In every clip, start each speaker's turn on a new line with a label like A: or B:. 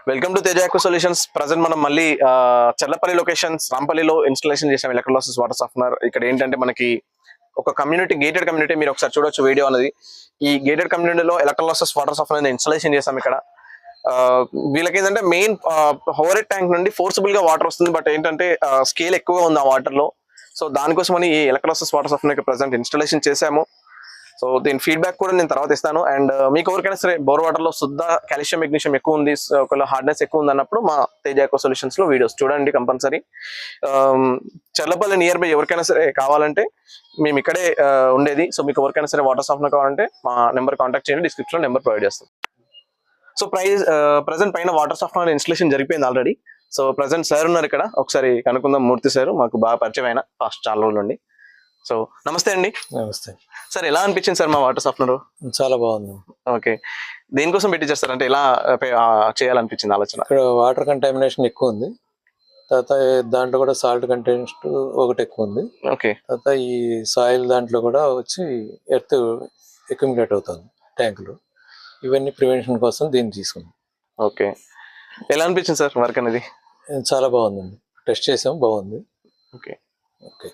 A: Welcome to Teja eco solutions. Present మనం మళ్ళీ Challapalli locations రాంపల్లిలో ఇన్స్టాలేషన్ చేసాం ఎలక్ట్రోలైసిస్ వాటర్ సాఫ్ట్నర్. ఇక్కడ ఏంటంటే మనకి ఒక కమ్యూనిటీ, గేటెడ్ కమ్యూనిటీ, మీరు ఒకసారి చూడొచ్చు వీడియో అనేది. ఈ గేటెడ్ కమ్యూనిటీలో ఎలక్ట్రోలైసిస్ వాటర్ సాఫ్ట్నర్ ఇన్స్టాలేషన్ చేసాం ఇక్కడ. వీళ్ళకి ఏంటంటే మెయిన్ ఓవర్ ట్యాంక్ నుండి ఫోర్సిబుల్ గా వాటర్ వస్తుంది, బట్ ఏంటంటే స్కేల్ ఎక్కువ ఉంది ఆ వాటర్ లో. సో దానికోసమని ఈ electrolysis water softener present installation చేసాము. సో దీని ఫీడ్బ్యాక్ కూడా నేను తర్వాత ఇస్తాను. అండ్ మీకు ఎవరికైనా సరే బోర్ వాటర్ లో శుద్ధ కాల్షియం మెగ్నీషియం ఎక్కువ ఉంది, ఒకవేళ హార్డ్నెస్ ఎక్కువ ఉంది అన్నప్పుడు మా తేజ ఎకో సొల్యూషన్స్ లో వీడియోస్ చూడండి కంపల్సరీ. చర్లపల్లి నియర్ బై ఎవరికైనా సరే కావాలంటే మేము ఇక్కడే ఉండేది. సో మీకు ఎవరికైనా సరే వాటర్ సాఫ్ట్నర్ కావాలంటే మా నెంబర్ కాంటాక్ట్ చేయండి, డిస్క్రిప్షన్ లో నెంబర్ ప్రొవైడ్ చేస్తాం. సో ప్రజెంట్ పైన వాటర్ సాఫ్ట్నర్ ఇన్స్టాలేషన్ జరిగిపోయింది ఆల్రెడీ. సో ప్రజెంట్ సార్ ఉన్నారు ఇక్కడ, ఒకసారి కనుక్కుందాం. మూర్తి సార్ మాకు బాగా పరిచయం అయిన ఫాస్ట్ చాలా రోజుల నుండి. సో నమస్తే అండి.
B: నమస్తే
A: సార్, ఎలా అనిపించింది సార్ మా వాటర్ సాఫ్ట్నర్?
B: చాలా బాగుంది.
A: ఓకే, దేనికోసం పెట్టి చేస్తారు అంటే ఎలా చేయాలనిపించింది ఆలోచన?
B: ఇక్కడ వాటర్ కంటామినేషన్ ఎక్కువ ఉంది, తర్వాత దాంట్లో కూడా సాల్ట్ కంటెంట్ ఒకటి ఎక్కువ ఉంది.
A: ఓకే,
B: తర్వాత ఈ సాయిల్ దాంట్లో కూడా వచ్చి ఎర్త్ అక్యుములేట్ అవుతుంది ట్యాంకులో. ఇవన్నీ ప్రివెన్షన్ కోసం దీన్ని తీసుకున్నాం.
A: ఓకే, ఎలా అనిపించింది సార్ వర్క్ అనేది?
B: చాలా బాగుందండి, టెస్ట్ చేసాం, బాగుంది.
A: ఓకే
B: ఓకే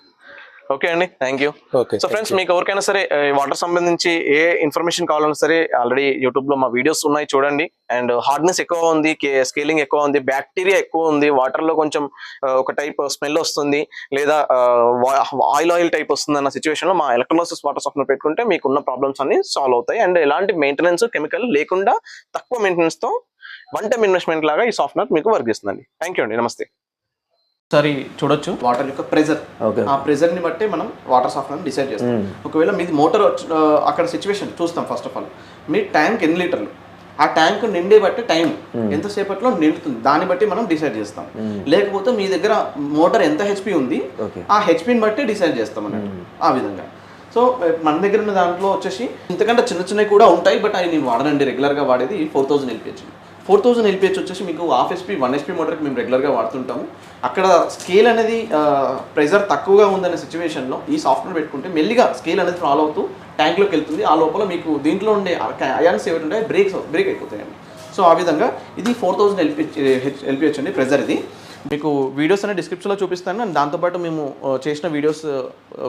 A: ఓకే అండి, thank you.
B: Okay.
A: So friends, మీకు ఎవరికైనా సరే వాటర్ సంబంధించి ఏ ఇన్ఫర్మేషన్ కావాలన్నా సరే ఆల్రెడీ యూట్యూబ్ లో మా వీడియోస్ ఉన్నాయి, చూడండి. అండ్ హార్డ్నెస్ ఎక్కువ ఉంది, స్కేలింగ్ ఎక్కువ ఉంది, బ్యాక్టీరియా ఎక్కువ ఉంది, వాటర్ లో కొంచెం ఒక టైప్ స్మెల్ వస్తుంది, లేదా ఆయిల్ టైప్ వస్తుంది అన్న సిచ్యువేషన్ లో మా ఎలక్ట్రోలైసిస్ వాటర్ సాఫ్ట్నర్ పెట్టుకుంటే మీకు ఉన్న ప్రాబ్లమ్స్ అన్ని సాల్వ్ అవుతాయి. అండ్ ఎలాంటి మెయింటెనెన్స్ కెమికల్ లేకుండా తక్కువ మెయింటెనెన్స్ తో వన్ టైం ఇన్వెస్ట్మెంట్ లాగా ఈ సాఫ్ట్నర్ మీకు వర్క్ చేస్తుందండి. థ్యాంక్ యూ అండి, నమస్తే.
C: ఒకసారి చూడొచ్చు వాటర్ యొక్క ప్రెజర్. ఆ ప్రెజర్ ని బట్టి మనం వాటర్ సాఫ్ట్నర్ డిసైడ్ చేస్తాం. ఒకవేళ మీది మోటార్ అక్కడ సిచ్యువేషన్ చూస్తాం. First of all me tank ఎన్ని లీటర్లు, ఆ ట్యాంక్ నిండే బట్టి టైం ఎంతసేపట్లో నిండుతుంది, దాన్ని బట్టి మనం డిసైడ్ చేస్తాం. లేకపోతే మీ దగ్గర మోటార్ ఎంత హెచ్పి ఉంది, ఆ హెచ్పిని బట్టి డిసైడ్ చేస్తాం అన్నట్టు ఆ విధంగా. సో మన దగ్గర ఉన్న దాంట్లో వచ్చేసి ఇంతకంటే చిన్న చిన్నవి కూడా ఉంటాయి, బట్ అవి నేను వాడనండి. రెగ్యులర్గా వాడేది 4000 LPH. 4000 LPH వచ్చేసి మీకు 1/2 HP 1 HP మోటార్కి మేము రెగ్యులర్గా వాడుతుంటాము. అక్కడ స్కేల్ అనేది ప్రెజర్ తక్కువగా ఉందనే సిచ్యువేషన్లో ఈ సాఫ్ట్వేర్ పెట్టుకుంటే మెల్లిగా స్కేల్ అనేది ఫాలో అవుతూ ట్యాంక్లోకి వెళ్తుంది. ఆ లోపల మీకు దీంట్లో ఉండే అయాన్స్ ఏమిటి ఉంటాయి, బ్రేక్ అయిపోతాయండి. సో ఆ విధంగా ఇది 4000 LPH అండి ప్రెజర్. ఇది మీకు వీడియోస్ అనేది డిస్క్రిప్షన్లో చూపిస్తాను. అండ్ దాంతోపాటు మేము చేసిన వీడియోస్,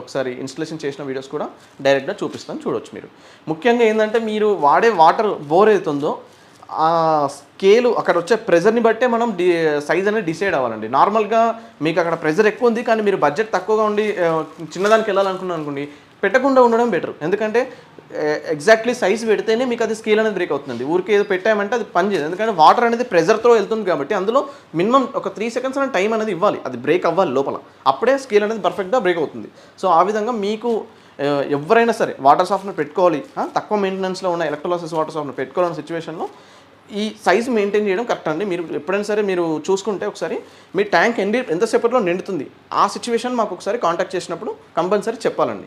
C: ఒకసారి ఇన్స్టలేషన్ చేసిన వీడియోస్ కూడా డైరెక్ట్గా చూపిస్తాను, చూడవచ్చు మీరు. ముఖ్యంగా ఏంటంటే మీరు వాడే వాటర్ బోర్ అవుతుందో ఆ స్కేలు అక్కడ వచ్చే ప్రెజర్ని బట్టే మనం సైజ్ అనేది డిసైడ్ అవ్వాలండి. నార్మల్గా మీకు అక్కడ ప్రెజర్ ఎక్కువ ఉంది కానీ మీరు బడ్జెట్ తక్కువగా ఉండి చిన్నదానికి వెళ్ళాలనుకున్నాను అనుకోండి, పెట్టకుండా ఉండడం బెటర్. ఎందుకంటే ఎగ్జాక్ట్లీ సైజ్ పెడితేనే మీకు అది స్కేల్ అనేది బ్రేక్ అవుతుంది. ఊరికి ఏదో పెట్టామంటే అది పని చేయదు, ఎందుకంటే వాటర్ అనేది ప్రెజర్తో వెళ్తుంది కాబట్టి అందులో మినిమం ఒక 3 seconds అనేది టైం అనేది ఇవ్వాలి, అది బ్రేక్ అవ్వాలి లోపల, అప్పుడే స్కేల్ అనేది పర్ఫెక్ట్గా బ్రేక్ అవుతుంది. సో ఆ విధంగా మీకు ఎవరైనా సరే వాటర్ సాఫ్ట్నర్ పెట్టుకోవాలి, తక్కువ మెయింటెనెన్స్లో ఉన్న ఎలక్ట్రోలైసిస్ వాటర్ సాఫ్ట్నర్ పెట్టుకోవాలన్న సిచ్యువేషన్లో ఈ సైజ్ మెయింటైన్ చేయడం కరెక్ట్ అండి. మీరు ఎప్పుడైనా సరే మీరు చూసుకుంటే ఒకసారి మీ ట్యాంక్ ఎంతసేపట్లో నిండుతుంది, ఆ సిచ్యువేషన్ మాకు ఒకసారి కాంటాక్ట్ చేసినప్పుడు కంపల్సరీ చెప్పాలండి.